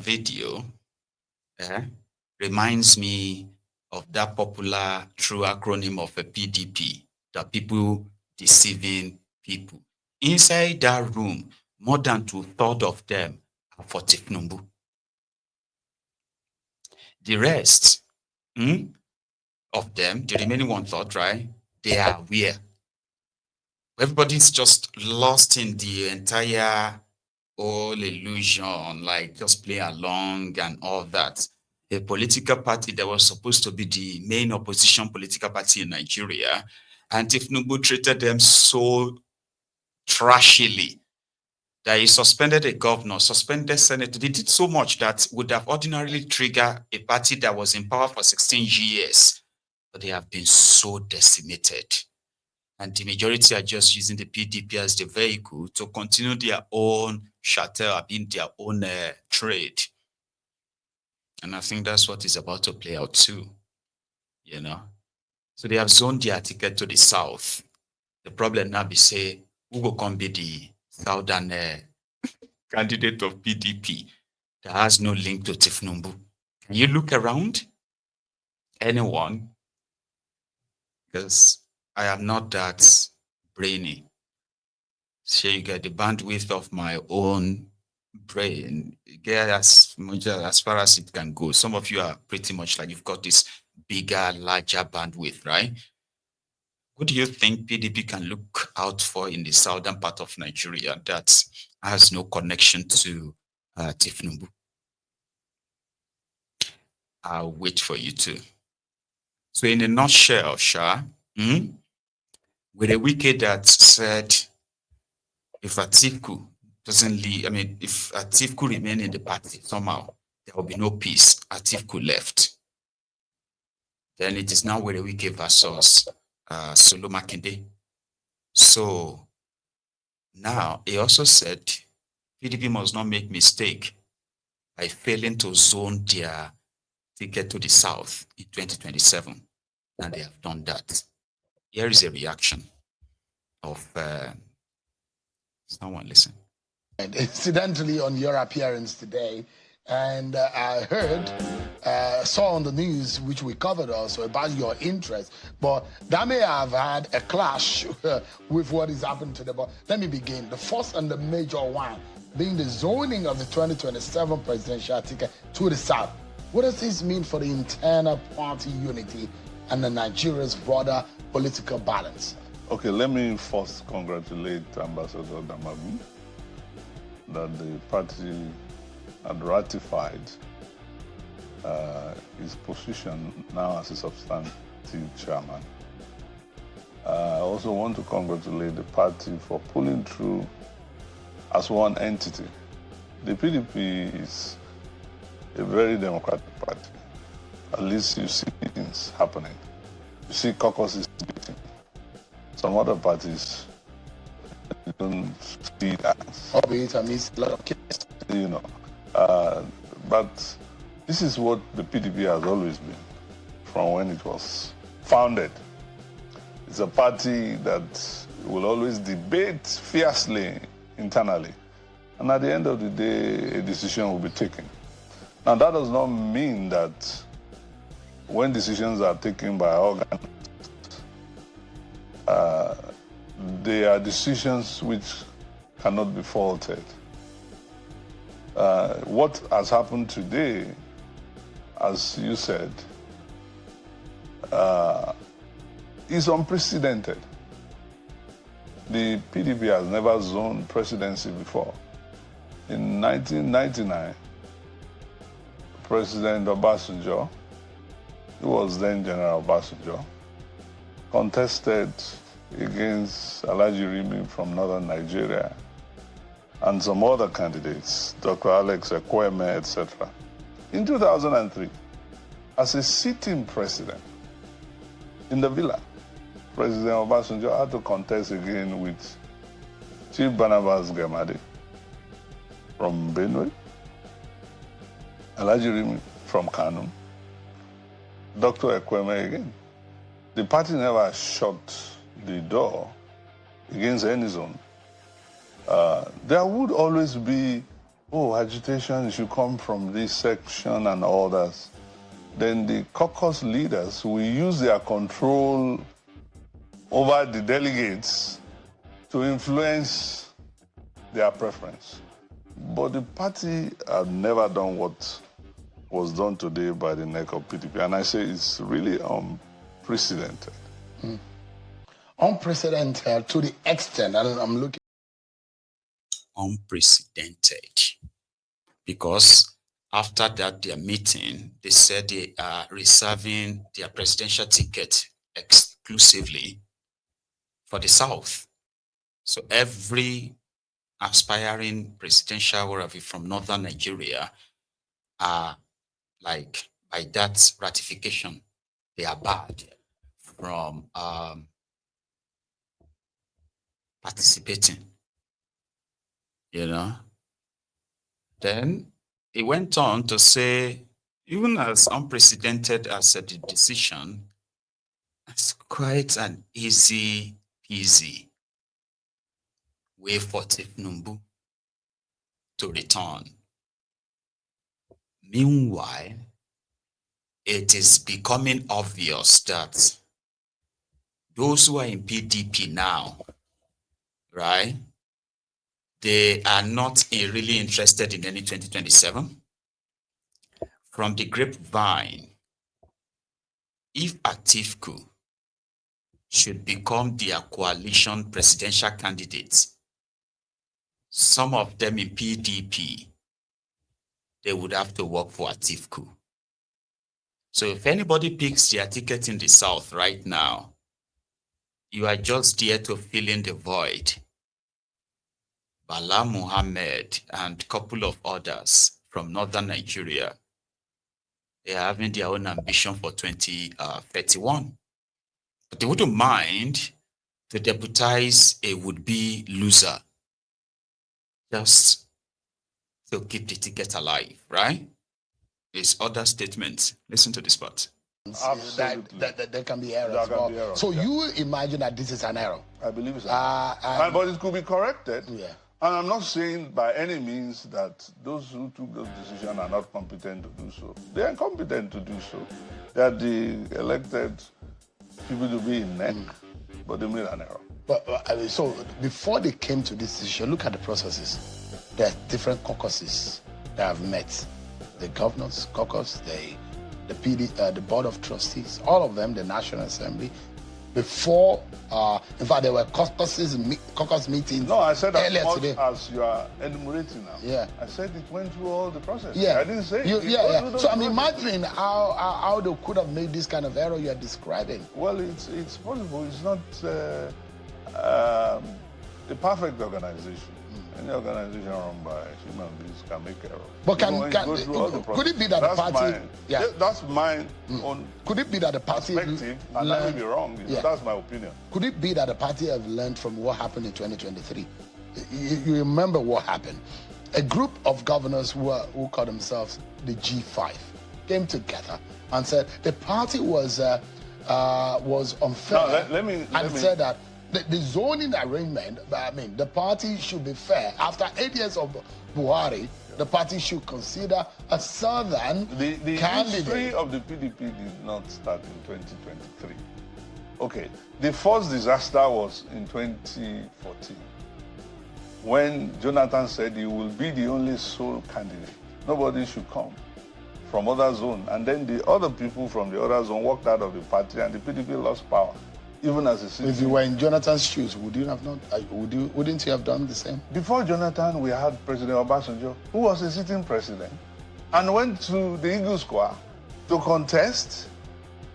video reminds me of that popular true acronym of a PDP, that people deceiving people. Inside that room, more than 2/3 of them are for Tifnumbu. The rest of them, the remaining 1/3, right, they are where? Everybody's just lost in the entire whole illusion, like just play along and all that. A political party that was supposed to be the main opposition political party in Nigeria, and Tifnumbu treated them so trashily that he suspended a governor, suspended senator. They did so much that would have ordinarily triggered a party that was in power for 16 years, but they have been so decimated. And the majority are just using the PDP as the vehicle to continue their own chattel, in their own trade. And I think that's what is about to play out too, you know. So they have zoned their ticket to the south. The problem now be say, who will come be the southern candidate of PDP that has no link to Tifnumbu? Can you look around? Anyone? Because I am not that brainy. So you get the bandwidth of my own brain, get as much as far as it can go. Some of you are pretty much like you've got this bigger, larger bandwidth, right? What do you think PDP can look out for in the southern part of Nigeria that has no connection to Tifnumbu? I'll wait for you to. So in a nutshell, with a wiki that said, if Atiku doesn't leave, if Atiku remain in the party somehow, there will be no peace. Atiku left. Then it is now with a wiki versus Solo Makinde. So now he also said PDP must not make mistake by failing to zone their ticket to the south in 2027. And they have done that. Here is a reaction of someone. Listen. Incidentally, on your appearance today, and I heard, saw on the news, which we covered also, about your interest, but that may have had a clash with what is happening today. But let me begin. The first and the major one being the zoning of the 2027 presidential ticket to the south. What does this mean for the internal party unity and the Nigeria's broader political balance? Okay, let me first congratulate Ambassador Danagun that the party had ratified his position now as a substantive chairman. I also want to congratulate the party for pulling through as one entity. The PDP is a very democratic party. At least you see things happening. You see caucuses meeting. Some other parties don't see that. Albeit I miss a lot of cases. You know, but this is what the PDP has always been from when it was founded. It's a party that will always debate fiercely internally. And at the end of the day, a decision will be taken. Now, that does not mean that when decisions are taken by organs, they are decisions which cannot be faulted. What has happened today, as you said, is unprecedented. The PDP has never zoned presidency before. In 1999, President Obasanjo, who was then General Obasanjo, contested against Alhaji Rimi from northern Nigeria and some other candidates, Dr. Alex Ekweme, etc. In 2003, as a sitting president in the villa, President Obasanjo had to contest again with Chief Barnabas Gamade from Benue, Alhaji Rimi from Kano, Dr. Ekweme again. The party never shut the door against any zone. There would always be oh, agitation should come from this section and others, then the caucus leaders will use their control over the delegates to influence their preference. But the party have never done what was done today by the neck of PDP. And I say it's really unprecedented. Unprecedented to the extent, and I'm looking. Unprecedented. Because after that, their meeting, they said they are reserving their presidential ticket exclusively for the South. So every aspiring presidential whatever from northern Nigeria are like, by that ratification, they are barred from participating, you know. Then he went on to say, even as unprecedented as the decision, it's quite an easy peasy way for Tinubu to return. Meanwhile, it is becoming obvious that those who are in PDP now, right, they are not really interested in any 2027. From the grapevine, if Atiku should become their coalition presidential candidates, some of them in PDP, they would have to work for Atiku. So if anybody picks their ticket in the South right now, you are just there to fill in the void. Bala Muhammad and a couple of others from northern Nigeria, they are having their own ambition for 2031. But they wouldn't mind to deputize a would-be loser just to keep the ticket alive, right? There's other statements. Listen to this part. Absolutely. That there can be errors. There can be errors, So yeah. you imagine that this is an error? I believe it's but it could be corrected. Yeah. And I'm not saying by any means that those who took those decisions are not competent to do so. They are competent to do so. They are the elected people to be in NEC, but they made an error. But so before they came to this decision, look at the processes. There are different caucuses that have met. The governors caucus, the board of trustees, all of them, the National Assembly. Before, in fact, there were caucus meetings. No, I said as earlier much today. as you are enumerating now. Yeah. I said it went through all the process. Yeah. I didn't say yeah. So I'm imagining how they could have made this kind of error you are describing. Well, it's possible. It's not a perfect organization. Any organization run by human beings can make errors. But could it be that the party? That's my own. Could it be that the party perspective? And I may be wrong. Yeah. That's my opinion. Could it be that the party have learned from what happened in 2023? You remember what happened? A group of governors who call themselves the G5 came together and said the party was unfair. No, said that the zoning arrangement, I mean, the party should be fair. After 8 years of Buhari, the party should consider a southern the candidate. history of the PDP did not start in 2023. Okay, the first disaster was in 2014 when Jonathan said he will be the only sole candidate. Nobody should come from other zone. And then the other people from the other zone walked out of the party and the PDP lost power. Even as a citizen. If you were in Jonathan's shoes, wouldn't you have done the same? Before Jonathan, we had President Obasanjo, who was a sitting president, and went to the Eagle Square to contest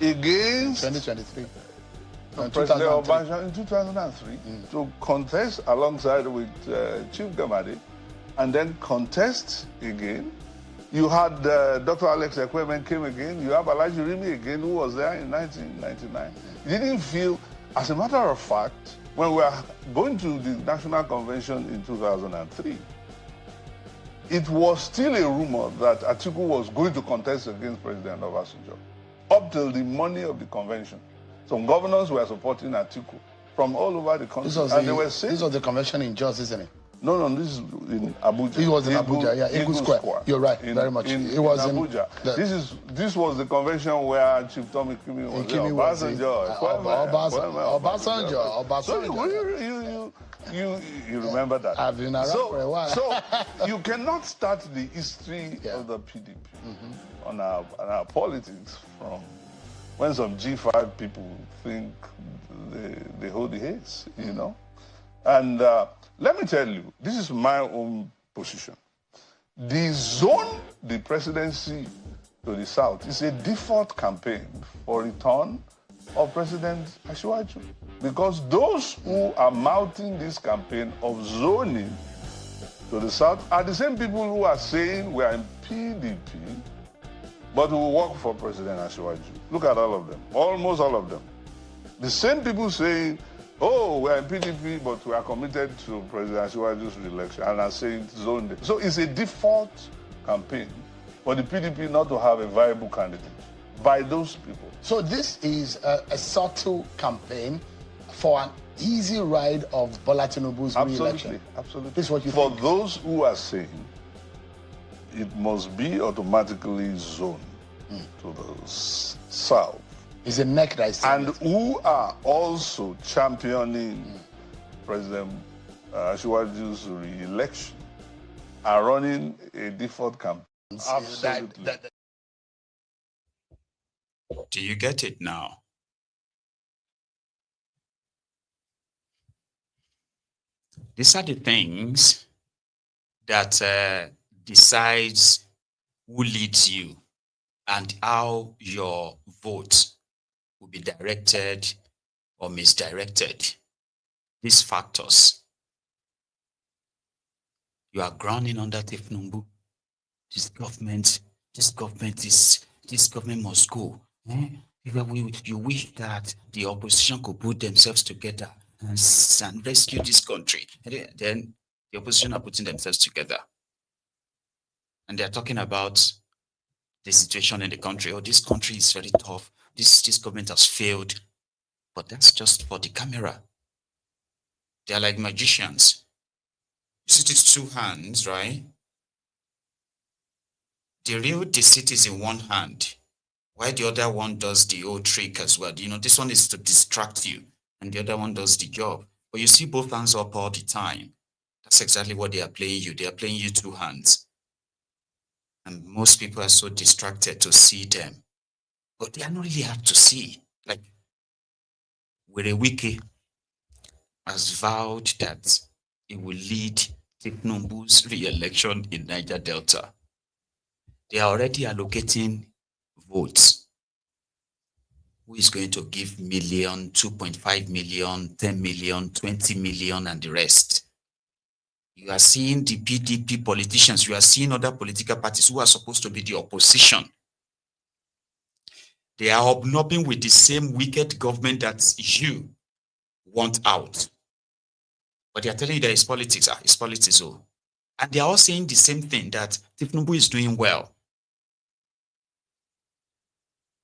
against 2023. President Obasanjo in 2003 to contest alongside with Chief Gamade, and then contest again. You had Dr. Alex Ekweme came again. You have Alhaji Rimi again, who was there in 1999. He didn't feel, as a matter of fact, when we were going to the National Convention in 2003, it was still a rumor that Atiku was going to contest against President Obasanjo, up till the morning of the convention. Some governors were supporting Atiku from all over the country. This was the convention in Jos, isn't it? No, this is in Abuja. It was in Abuja, yeah, Eagle Square. You're right, very much. It was in Abuja. This was the convention where Chief Tommy Kimi was there. Obasanjo. So you remember that. I've been around for a while. So you cannot start the history of the PDP on our politics from when some G5 people think they hold the haze, you know. And let me tell you, this is my own position. The zone, the presidency to the south, is a default campaign for return of President Asiwaju. Because those who are mounting this campaign of zoning to the south are the same people who are saying we are in PDP, but we will work for President Asiwaju. Look at all of them, almost all of them. The same people saying, oh, we are in PDP, but we are committed to President Asiwaju's re-election, and are saying zone. So it's a default campaign for the PDP not to have a viable candidate by those people. So this is a subtle campaign for an easy ride of Bola Tinubu's re-election. Absolutely. This is what you For think? those who are saying it must be automatically zoned to the south, It's a neck that is and who are also championing President Asiwaju's re-election, are running a default campaign. Absolutely. Do you get it now? These are the things that decides who leads you and how your vote will be directed or misdirected. These factors. You are grounding under Tifnumbu. This government must go. You wish that the opposition could put themselves together and rescue this country. And then the opposition are putting themselves together. And they're talking about the situation in the country. Oh, this country is very tough. This government has failed. But that's just for the camera. They're like magicians. You see these two hands, right? The real deceit is in one hand, while the other one does the old trick as well. You know, this one is to distract you, and the other one does the job. But you see both hands up all the time. That's exactly what they are playing you. They are playing you two hands. And most people are so distracted to see them. But they are not really hard to see. Like, Werewike has vowed that he will lead Tiknumbu's re-election in Niger Delta. They are already allocating votes. Who is going to give million, 2.5 million, 10 million, 20 million, and the rest? You are seeing the PDP politicians, you are seeing other political parties who are supposed to be the opposition. They are hobnobbing with the same wicked government that you want out. But they are telling you that it's politics. It's politics. Oh. And they are all saying the same thing, that Tifnumbu is doing well.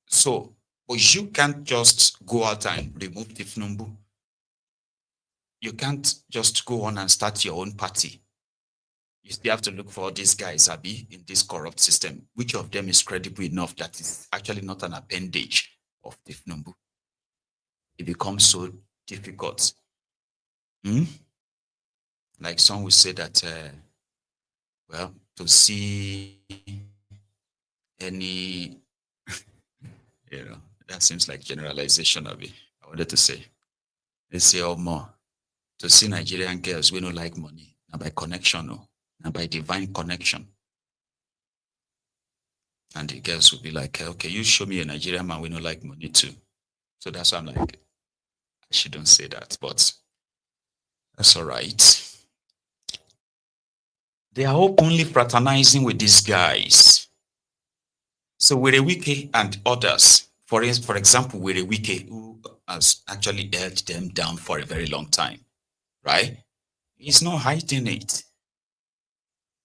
So, but you can't just go out and remove Tifnumbu. You can't just go on and start your own party. You still have to look for these guys, Abi, in this corrupt system. Which of them is credible enough that is actually not an appendage of Tifnumbu? It becomes so difficult. Like some will say that, well, to see any, that seems like generalization of it. I wanted to say, let's say more. To see Nigerian girls, we don't like money. Now by connection, no. Now by divine connection. And the girls will be like, okay, you show me a Nigerian man, we don't like money too. So that's why I'm like, I shouldn't say that, but that's all right. They are openly fraternizing with these guys. So Werewike and others, for example, Werewike, who has actually held them down for a very long time, right? He's not hiding it.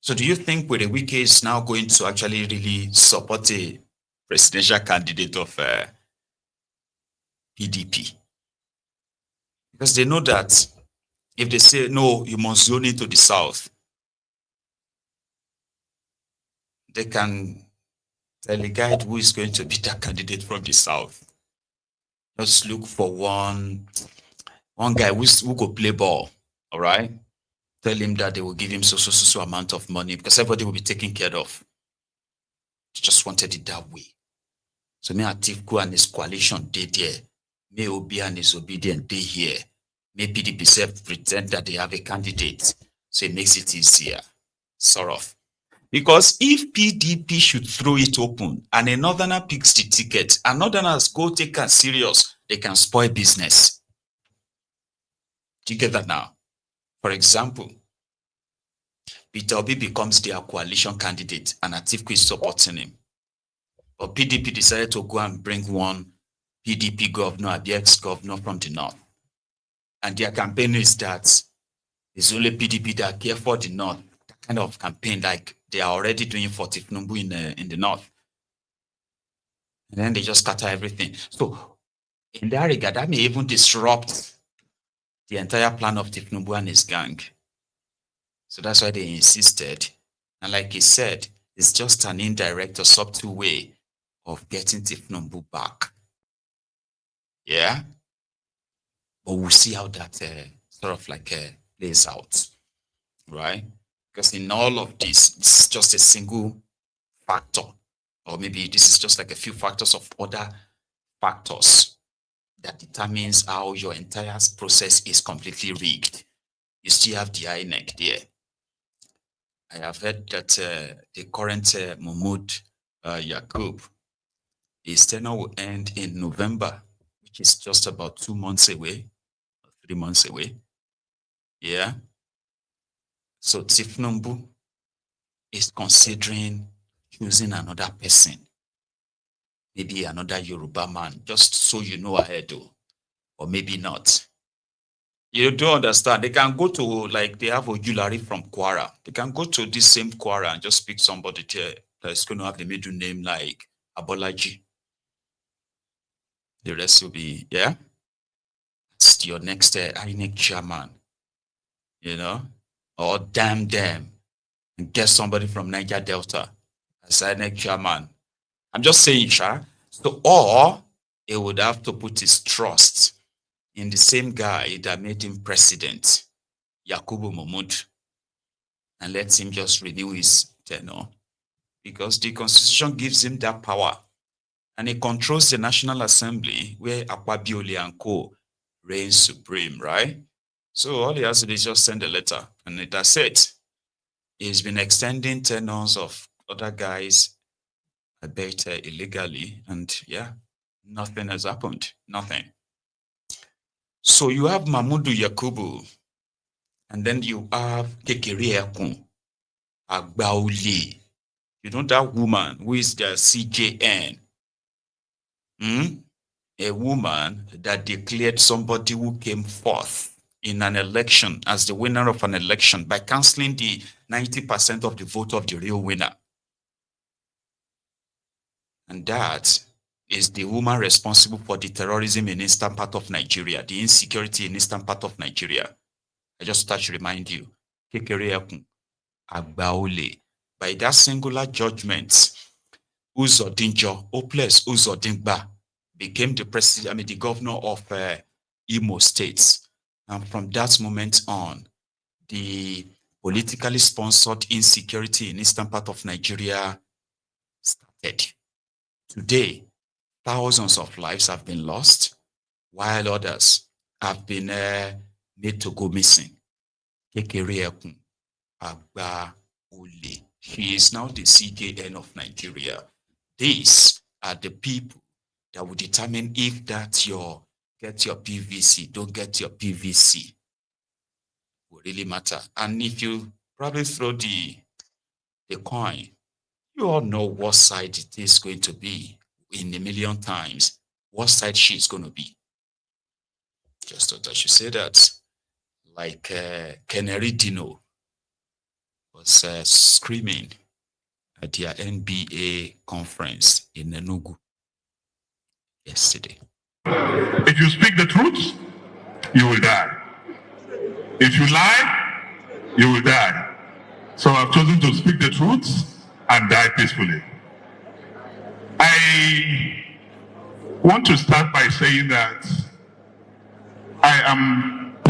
So do you think Werewike is now going to actually really support a presidential candidate of PDP? Because they know that If they say, no, you must zone it to the south, they can tell a guide who is going to be that candidate from the south. Just look for one guy who go play ball, all right? Tell him that they will give him so amount of money because everybody will be taken care of. Just wanted it that way. So may Atiku and his coalition did there. May Obi and his obedient day here. May PDP self pretend that they have a candidate. So it makes it easier. Sort of. Because if PDP should throw it open and a northerner picks the ticket and northerners go take it serious, they can spoil business. Do you get that now? For example, Peter Obi becomes their coalition candidate and Atiku is supporting him. But PDP decided to go and bring one PDP governor, the ex-governor from the north. And their campaign is that it's only PDP that care for the north. That kind of campaign like they are already doing for Tifnumbu in the north. And then they just scatter everything. So in that regard, that may even disrupt the entire plan of Tifnumbu and his gang. So that's why they insisted. And like he said, it's just an indirect or subtle way of getting Tifnumbu back. Yeah? But we'll see how that sort of like plays out, right? Because in all of this, it's just a single factor, or maybe this is just like a few factors of other factors that determines how your entire process is completely rigged. You still have the INEC there. I have heard that the current Mahmoud Yakub, his tenure will end in November, which is just about 2 months away, or 3 months away. Yeah. So Tifnumbu is considering choosing another person, maybe another Yoruba man, just so you know ahead, or maybe not. You don't understand. They can go to, like, they have Ojulari from Kwara. They can go to this same Kwara and just pick somebody there that's going to have the middle name like Abolaji. The rest will be, yeah? It's your next INEC chairman, you know? Or damn them and get somebody from Niger Delta as INEC chairman. I'm just saying, Sha. So, or he would have to put his trust in the same guy that made him president, Yakubu Mahmoud, and let him just renew his tenure. Because the constitution gives him that power. And he controls the National Assembly where Akwabioli and co reigns supreme, right? So all he has to do is just send a letter and that's it. He's been extending tenures of other guys, I bet illegally, and yeah, nothing has happened, nothing. So you have Mahmoud Yakubu, and then you have Kekere Ekun, Agbauli. You know that woman who is the CJN? A woman that declared somebody who came forth in an election as the winner of an election by cancelling the 90% of the vote of the real winner. And that is the woman responsible for the terrorism in eastern part of Nigeria, the insecurity in eastern part of Nigeria. I just touch to remind you, Kekere Ekun, Agbaole, by that singular judgment, Uzodinjo, Hopeless Uzodingba, became the president, the governor of Imo State. And from that moment on, the politically sponsored insecurity in eastern part of Nigeria started. Today, thousands of lives have been lost, while others have been made to go missing. Kekere Ekun, Agbaole. She is now the CJN of Nigeria. These are the people that will determine if that get your PVC, don't get your PVC. Will really matter. And if you probably throw the coin, you all know what side it is going to be in a million times, what side she is going to be. Just thought I should say that. Like Keneri Dino was screaming at their NBA conference in Enugu yesterday. If you speak the truth, you will die. If you lie, you will die. So I've chosen to speak the truth and die peacefully. I want to start by saying that I am